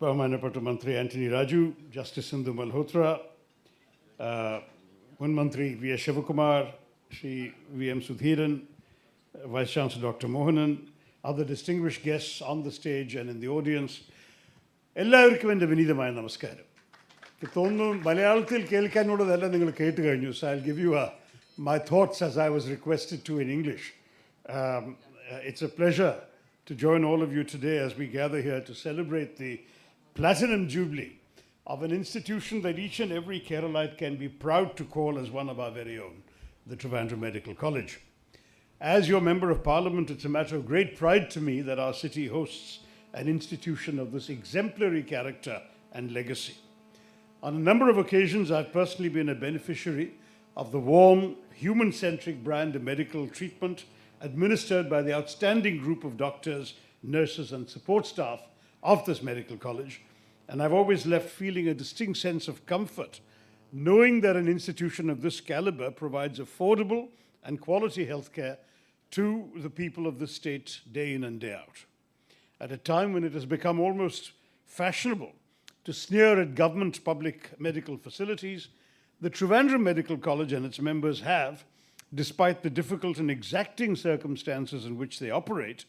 ബഹുമാനപ്പെട്ട മന്ത്രി ആന്റണി രാജു, ജസ്റ്റിസ് സിന്ധു മൽഹോത്ര, മുൻ മന്ത്രി V S Sivakumar, Shri V M Sudheeran, Vice Chancellor Dr. Mohanan, other distinguished guests on the stage and in the audience, എല്ലാവർക്കും എൻ്റെ വിനീതമായ നമസ്കാരം. എനിക്ക് തോന്നുന്നു മലയാളത്തിൽ കേൾക്കാനുള്ളതല്ല നിങ്ങൾ കേട്ട് കഴിഞ്ഞു. So I'll give you my thoughts as I was requested to in English. It's a pleasure to join all of you today as we gather here to celebrate the Platinum Jubilee of an institution that each and every Keralite can be proud to call as one of our very own, the Trivandrum Medical College. As your Member of Parliament, it's a matter of great pride to me that our city hosts an institution of this exemplary character and legacy. On a number of occasions, I've personally been a beneficiary of the warm, human-centric brand of medical treatment administered by the outstanding group of doctors, nurses, and support staff of this medical college. And I've always left feeling a distinct sense of comfort, knowing that an institution of this caliber provides affordable and quality healthcare to the people of this state day in and day out. At a time when it has become almost fashionable to sneer at government public medical facilities, the Trivandrum Medical College and its members have, despite the difficult and exacting circumstances in which they operate,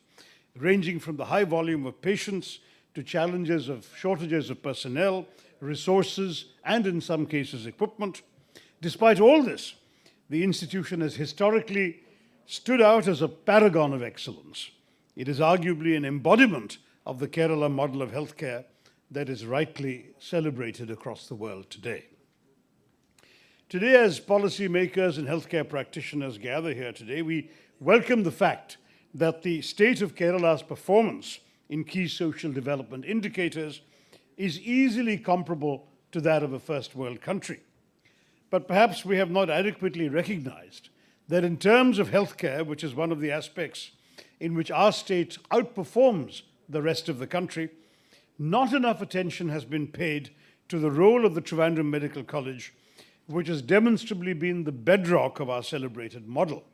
ranging from the high volume of patients to challenges of shortages of personnel, resources, and in some cases equipment, despite all this, the institution has historically stood out as a paragon of excellence. It is arguably an embodiment of the Kerala model of healthcare that is rightly celebrated across the world today. Today, as policymakers and healthcare practitioners gather here today, we welcome the fact that the state of Kerala's performance in key social development indicators is easily comparable to that of a first world country. But perhaps we have not adequately recognized that in terms of healthcare, which is one of the aspects in which our state outperforms the rest of the country, not enough attention has been paid to the role of the Trivandrum Medical College, which has demonstrably been the bedrock of our celebrated model.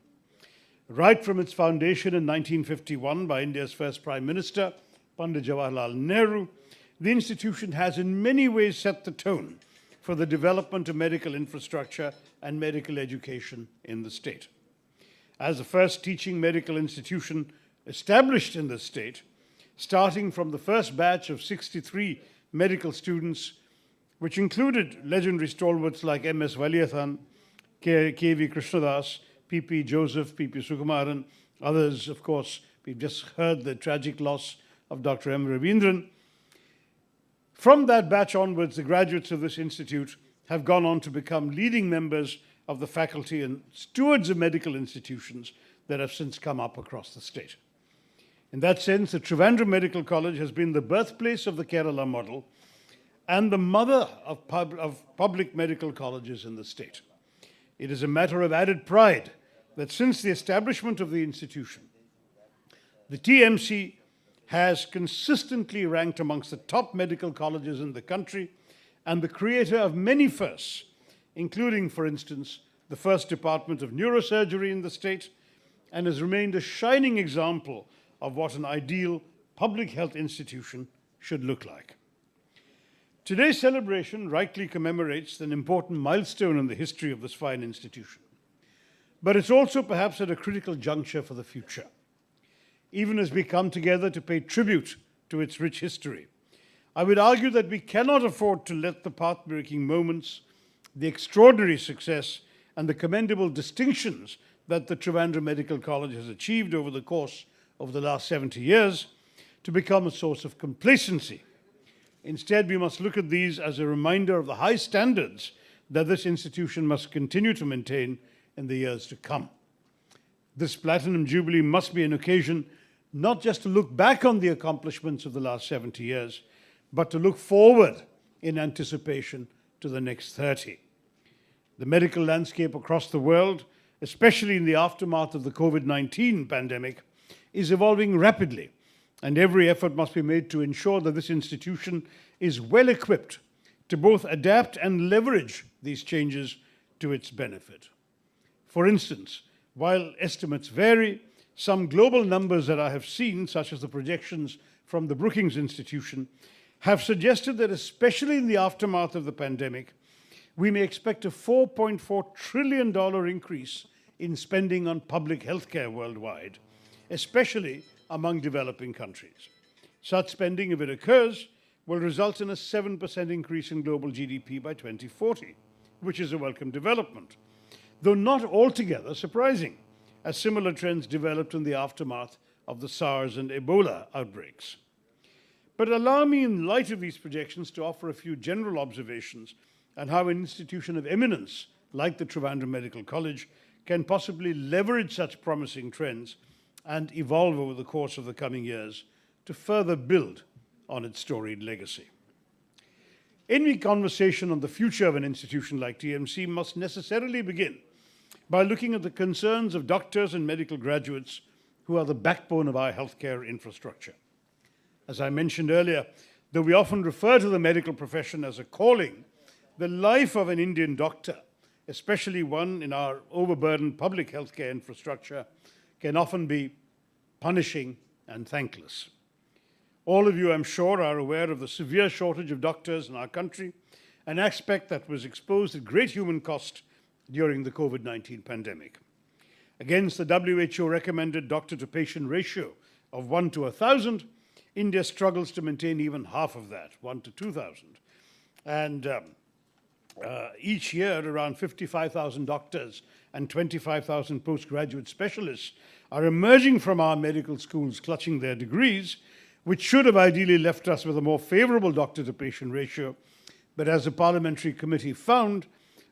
Right from its foundation in 1951 by India's first Prime Minister, Pandit Jawaharlal Nehru, the institution has in many ways set the tone for the development of medical infrastructure and medical education in the state. As the first teaching medical institution established in the state, starting from the first batch of 63 medical students, which included legendary stalwarts like M.S. Valiyathan, K.V. Krishnadas, P.P. Joseph, P.P. Sukumaran, others, of course. We've just heard the tragic loss of Dr. M. Ravindran. From that batch onwards, the graduates of this institute have gone on to become leading members of the faculty and stewards of medical institutions that have since come up across the state. In that sense, the Trivandrum Medical College has been the birthplace of the Kerala model and the mother of public medical colleges in the state. It is a matter of added pride that since the establishment of the institution, the TMC has consistently ranked amongst the top medical colleges in the country and the creator of many firsts, including, for instance, the first department of neurosurgery in the state, and has remained a shining example of what an ideal public health institution should look like. Today's celebration rightly commemorates an important milestone in the history of this fine institution. But it's also perhaps at a critical juncture for the future. Even as we come together to pay tribute to its rich history, I would argue that we cannot afford to let the path-breaking moments, the extraordinary success, and the commendable distinctions that the Trivandrum Medical College has achieved over the course of the last 70 years to become a source of complacency. Instead, we must look at these as a reminder of the high standards that this institution must continue to maintain in the years to come. This Platinum Jubilee must be an occasion not just to look back on the accomplishments of the last 70 years, but to look forward in anticipation to the next 30. The medical landscape across the world, especially in the aftermath of the COVID-19 pandemic, is evolving rapidly, and every effort must be made to ensure that this institution is well equipped to both adapt and leverage these changes to its benefit. For instance, while estimates vary, some global numbers that I have seen, such as the projections from the Brookings Institution, have suggested that, especially in the aftermath of the pandemic, we may expect a $4.4 trillion increase in spending on public healthcare worldwide, especially among developing countries. Such spending, if it occurs, will result in a 7% increase in global GDP by 2040, which is a welcome development, though not altogether surprising, as similar trends developed in the aftermath of the SARS and Ebola outbreaks. But allow me, in light of these projections, to offer a few general observations on how an institution of eminence like the Trivandrum Medical College can possibly leverage such promising trends and evolve over the course of the coming years to further build on its storied legacy. Any conversation on the future of an institution like TMC must necessarily begin by looking at the concerns of doctors and medical graduates who are the backbone of our healthcare infrastructure. As I mentioned earlier, though we often refer to the medical profession as a calling, the life of an Indian doctor, especially one in our overburdened public healthcare infrastructure, can often be punishing and thankless. All of you, I'm sure, are aware of the severe shortage of doctors in our country, an aspect that was exposed at great human cost during the COVID-19 pandemic. Against the WHO recommended doctor-to-patient ratio of 1 to 1,000, India struggles to maintain even half of that, 1 to 2,000. And each year, around 55,000 doctors and 25,000 postgraduate specialists are emerging from our medical schools clutching their degrees, which should have ideally left us with a more favorable doctor-to-patient ratio. But as the parliamentary committee found,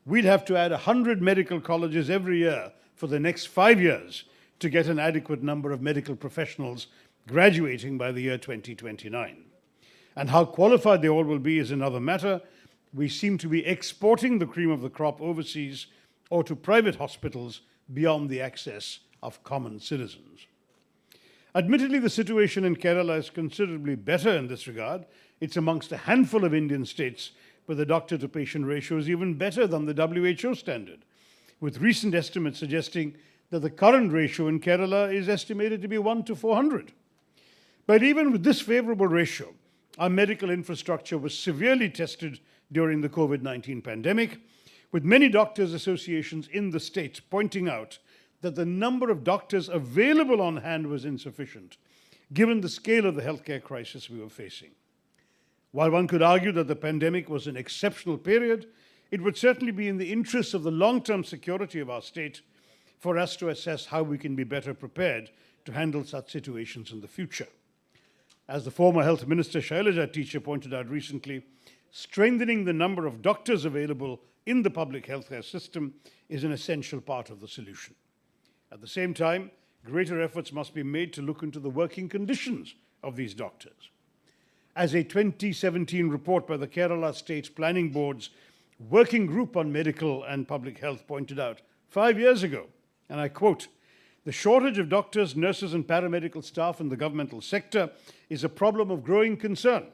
we'd have to add 100 medical colleges every year for the next 5 years to get an adequate number of medical professionals graduating by the year 2029. And how qualified they all will be is another matter. We seem to be exporting the cream of the crop overseas or to private hospitals beyond the access of common citizens. Admittedly, the situation in Kerala is considerably better in this regard. It's amongst a handful of Indian states where the doctor-to-patient ratio is even better than the WHO standard, with recent estimates suggesting that the current ratio in Kerala is estimated to be 1 to 400. But even with this favorable ratio, our medical infrastructure was severely tested during the COVID-19 pandemic, with many doctors' associations in the states pointing out that the number of doctors available on hand was insufficient, given the scale of the healthcare crisis we were facing. While one could argue that the pandemic was an exceptional period, it would certainly be in the interests of the long-term security of our state for us to assess how we can be better prepared to handle such situations in the future. As the former Health Minister Shailaja Teacher pointed out recently, strengthening the number of doctors available in the public healthcare system is an essential part of the solution. At the same time, greater efforts must be made to look into the working conditions of these doctors. As a 2017 report by the Kerala State Planning Board's Working Group on Medical and Public Health pointed out 5 years ago, and I quote, "The shortage of doctors, nurses and paramedical staff in the governmental sector is a problem of growing concern.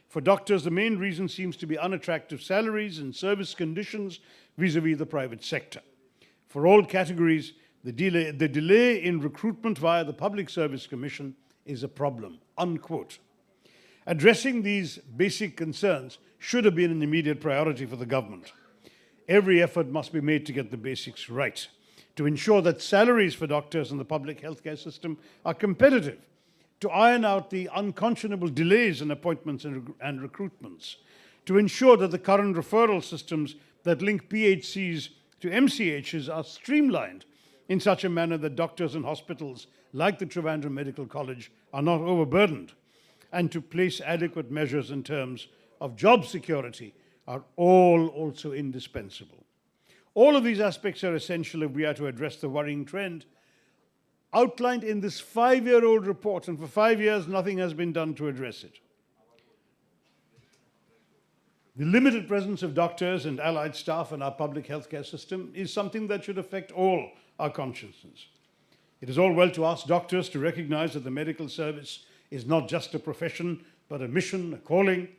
For doctors, the main reason seems to be unattractive salaries and service conditions vis-à-vis the private sector. For all categories, the delay in recruitment via the Public Service Commission is a problem," unquote. Addressing these basic concerns should have been an immediate priority for the government. Every effort must be made to get the basics right, to ensure that salaries for doctors in the public healthcare system are competitive, to iron out the unconscionable delays in appointments and recruitments, to ensure that the current referral systems that link PHCs to MCHs are streamlined in such a manner that doctors and hospitals like the Trivandrum Medical College are not overburdened, and to place adequate measures in terms of job security are all also indispensable. All of these aspects are essential if we are to address the worrying trend outlined in this 5-year-old report, and for 5 years nothing has been done to address it. The limited presence of doctors and allied staff in our public healthcare system is something that should affect all our consciences. It is all well to ask doctors to recognize that the medical service is not just a profession, but a mission, a calling,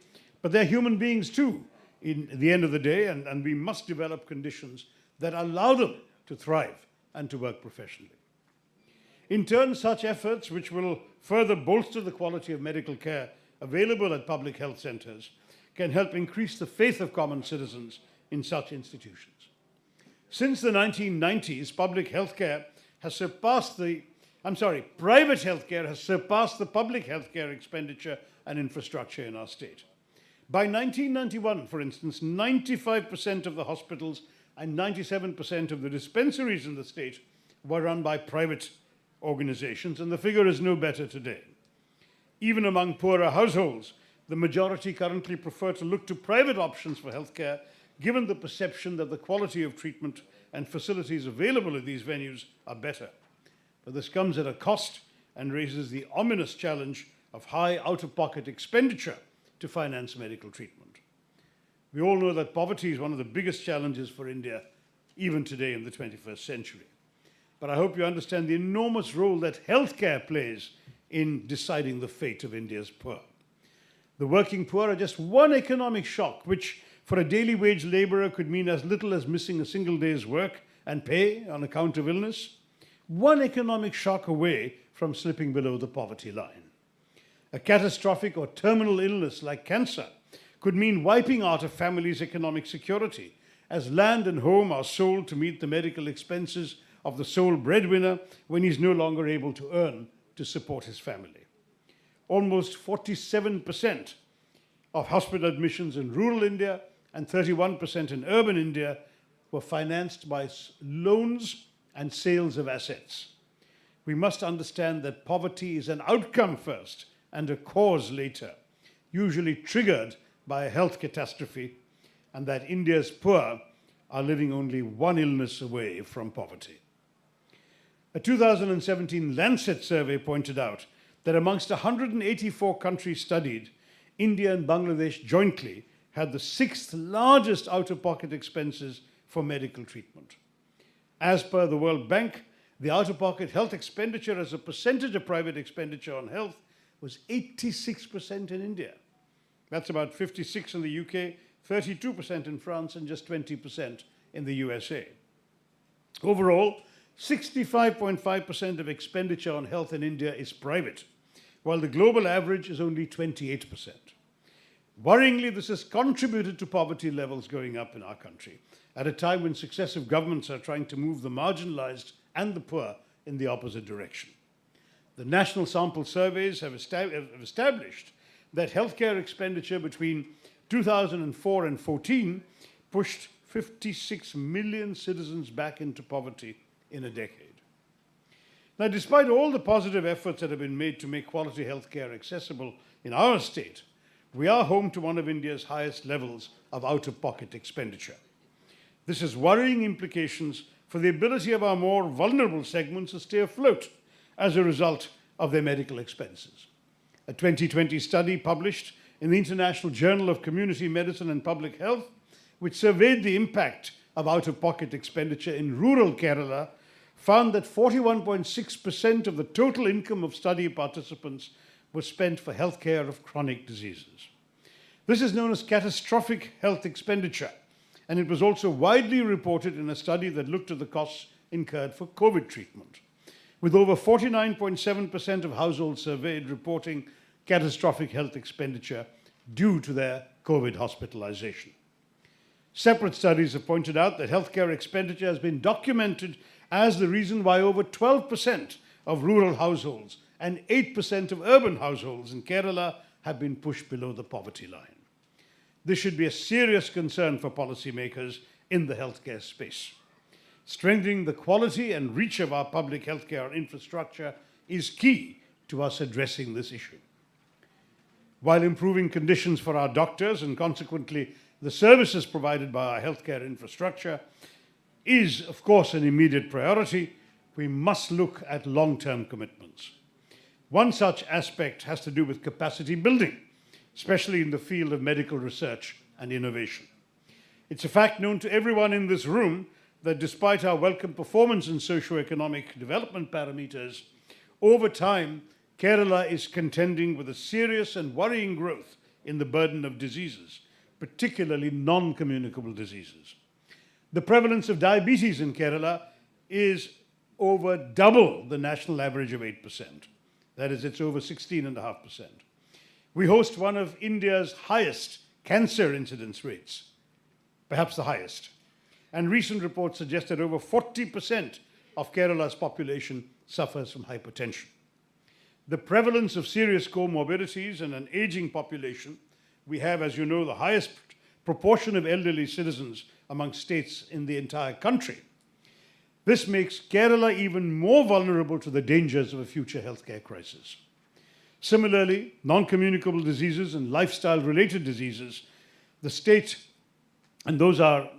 but they're human beings too, in the end of the day, and we must develop conditions that allow them to thrive and to work professionally. In turn, such efforts, which will further bolster the quality of medical care available at public health centres can help increase the faith of common citizens in such institutions. Since the 1990s, private healthcare has surpassed the public healthcare expenditure and infrastructure in our state. By 1991, for instance, 95% of the hospitals and 97% of the dispensaries in the state were run by private organizations, and the figure is no better today. Even among poorer households, the majority currently prefer to look to private options for healthcare, given the perception that the quality of treatment and facilities available at these venues are better. But this comes at a cost and raises the ominous challenge of high out-of-pocket expenditure to finance medical treatment. We all know that poverty is one of the biggest challenges for India, even today in the 21st century. But I hope you understand the enormous role that healthcare plays in deciding the fate of India's poor. The working poor are just one economic shock, which for a daily wage labourer could mean as little as missing a single day's work and pay on account of illness. One economic shock away from slipping below the poverty line. A catastrophic or terminal illness like cancer could mean wiping out a family's economic security, as land and home are sold to meet the medical expenses of the sole breadwinner when he's no longer able to earn to support his family. Almost 47% of hospital admissions in rural India and 31% in urban India were financed by loans and sales of assets. We must understand that poverty is an outcome first and a cause later, usually triggered by a health catastrophe, and that India's poor are living only one illness away from poverty. A 2017 Lancet survey pointed out that amongst 184 countries studied, India and Bangladesh jointly had the sixth largest out-of-pocket expenses for medical treatment. As per the World Bank, the out-of-pocket health expenditure as a percentage of private expenditure on health was 86% in India. That's about 56% in the UK, 32% in France, and just 20% in the USA. Overall, 65.5% of expenditure on health in India is private, while the global average is only 28%. Worryingly, this has contributed to poverty levels going up in our country, at a time when successive governments are trying to move the marginalized and the poor in the opposite direction. The national sample surveys have established that healthcare expenditure between 2004 and 14 pushed 56 million citizens back into poverty in a decade. Now, despite all the positive efforts that have been made to make quality healthcare accessible in our state, we are home to one of India's highest levels of out-of-pocket expenditure. This has worrying implications for the ability of our more vulnerable segments to stay afloat as a result of their medical expenses. A 2020 study published in the International Journal of Community Medicine and Public Health, which surveyed the impact of out-of-pocket expenditure in rural Kerala, found that 41.6% of the total income of study participants was spent for healthcare of chronic diseases. This is known as catastrophic health expenditure, and it was also widely reported in a study that looked at the costs incurred for COVID treatment, with over 49.7% of households surveyed reporting catastrophic health expenditure due to their COVID hospitalization. Separate studies have pointed out that healthcare expenditure has been documented as the reason why over 12% of rural households and 8% of urban households in Kerala have been pushed below the poverty line. This should be a serious concern for policymakers in the healthcare space. Strengthening the quality and reach of our public healthcare infrastructure is key to us addressing this issue. While improving conditions for our doctors and consequently the services provided by our healthcare infrastructure is, of course, an immediate priority, we must look at long-term commitments. One such aspect has to do with capacity building, especially in the field of medical research and innovation. It's a fact known to everyone in this room that despite our welcome performance in socio-economic development parameters, over time, Kerala is contending with a serious and worrying growth in the burden of diseases, particularly non-communicable diseases. The prevalence of diabetes in Kerala is over double the national average of 8%. That is, it's over 16.5%. We host one of India's highest cancer incidence rates, perhaps the highest. And recent reports suggest that over 40% of Kerala's population suffers from hypertension. The prevalence of serious comorbidities and an aging population, we have, as you know, the highest proportion of elderly citizens among states in the entire country. This makes Kerala even more vulnerable to the dangers of a future healthcare crisis. Similarly, non-communicable diseases and lifestyle-related diseases, the state, and those are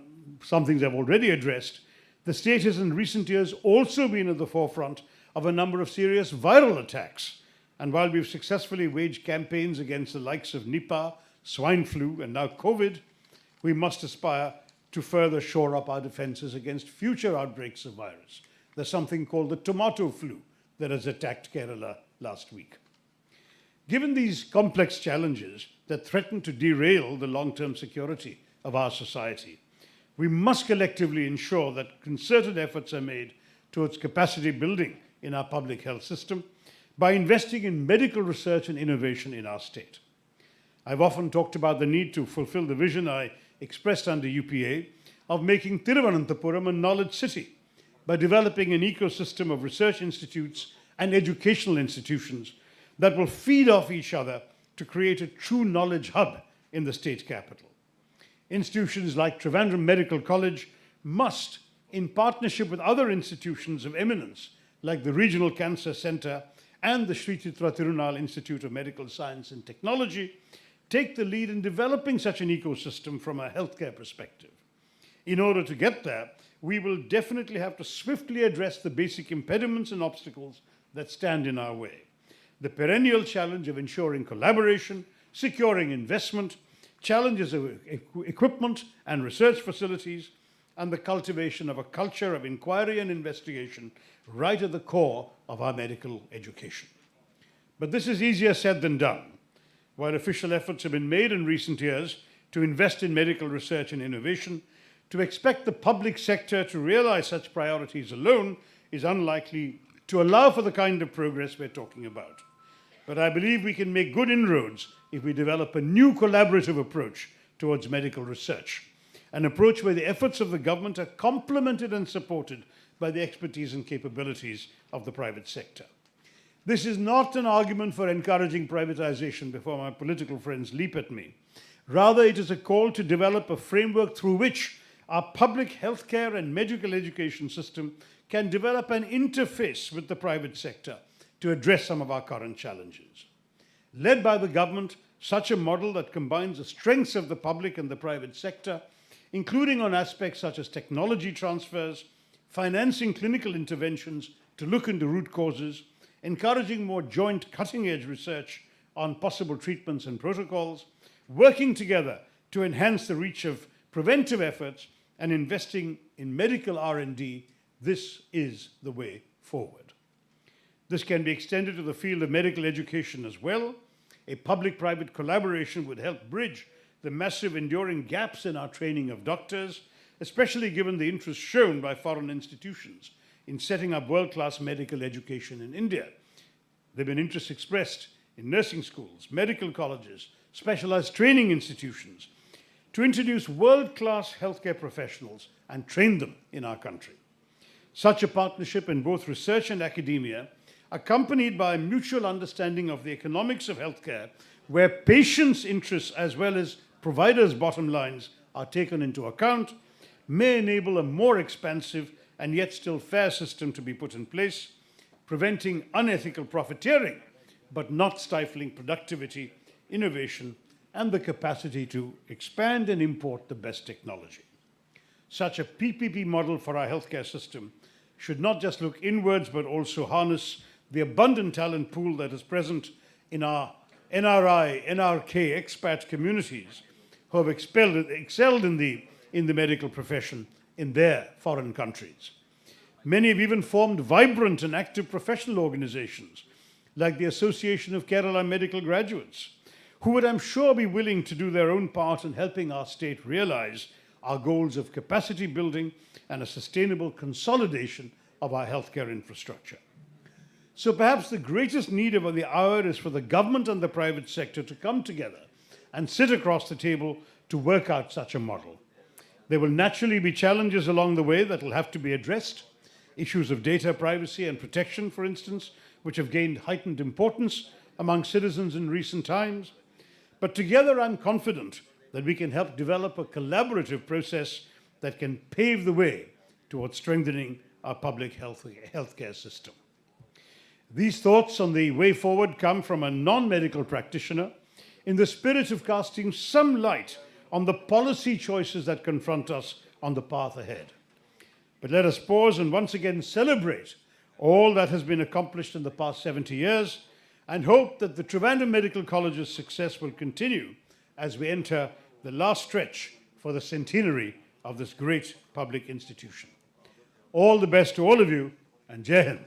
some things I've already addressed, the state has in recent years also been at the forefront of a number of serious viral attacks. And while we've successfully waged campaigns against the likes of Nipah, swine flu, and now COVID, we must aspire to further shore up our defenses against future outbreaks of virus. There's something called the tomato flu that has attacked Kerala last week. Given these complex challenges that threaten to derail the long-term security of our society, we must collectively ensure that concerted efforts are made towards capacity building in our public health system by investing in medical research and innovation in our state. I've often talked about the need to fulfill the vision I expressed under UPA of making Thiruvananthapuram a knowledge city by developing an ecosystem of research institutes and educational institutions that will feed off each other to create a true knowledge hub in the state capital. Institutions like Trivandrum Medical College must, in partnership with other institutions of eminence like the Regional Cancer Centre and the Sri Chitra Tirunal Institute of Medical Science and Technology, take the lead in developing such an ecosystem from a healthcare perspective. In order to get there, we will definitely have to swiftly address the basic impediments and obstacles that stand in our way. The perennial challenge of ensuring collaboration, securing investment, challenges of equipment and research facilities, and the cultivation of a culture of inquiry and investigation right at the core of our medical education. But this is easier said than done. While official efforts have been made in recent years to invest in medical research and innovation, to expect the public sector to realize such priorities alone is unlikely to allow for the kind of progress we're talking about. But I believe we can make good inroads if we develop a new collaborative approach towards medical research, an approach where the efforts of the government are complemented and supported by the expertise and capabilities of the private sector. This is not an argument for encouraging privatization before my political friends leap at me. Rather, it is a call to develop a framework through which our public healthcare and medical education system can develop an interface with the private sector to address some of our current challenges. Led by the government, such a model that combines the strengths of the public and the private sector, including on aspects such as technology transfers, financing clinical interventions to look into root causes, encouraging more joint cutting-edge research on possible treatments and protocols, working together to enhance the reach of preventive efforts, and investing in medical R&D, this is the way forward. This can be extended to the field of medical education as well. A public-private collaboration would help bridge the massive enduring gaps in our training of doctors, especially given the interest shown by foreign institutions in setting up world-class medical education in India. There have been interests expressed in nursing schools, medical colleges, specialized training institutions to introduce world-class healthcare professionals and train them in our country. Such a partnership in both research and academia, accompanied by a mutual understanding of the economics of healthcare, where patients' interests as well as providers' bottom lines are taken into account, may enable a more expansive and yet still fair system to be put in place, preventing unethical profiteering, but not stifling productivity, innovation, and the capacity to expand and import the best technology. Such a PPP model for our healthcare system should not just look inwards, but also harness the abundant talent pool that is present in our NRI, NRK, expat communities who have excelled in the medical profession in their foreign countries. Many have even formed vibrant and active professional organizations, like the Association of Kerala Medical Graduates, who would, I'm sure, be willing to do their own part in helping our state realize our goals of capacity building and a sustainable consolidation of our healthcare infrastructure. So perhaps the greatest need of the hour is for the government and the private sector to come together and sit across the table to work out such a model. There will naturally be challenges along the way that will have to be addressed. Issues of data privacy and protection, for instance, which have gained heightened importance among citizens in recent times. But together, I'm confident that we can help develop a collaborative process that can pave the way towards strengthening our public healthcare system. These thoughts on the way forward come from a non-medical practitioner in the spirit of casting some light on the policy choices that confront us on the path ahead. But let us pause and once again celebrate all that has been accomplished in the past 70 years and hope that the Trivandrum Medical College's success will continue as we enter the last stretch for the centenary of this great public institution. All the best to all of you, and Jai Hind.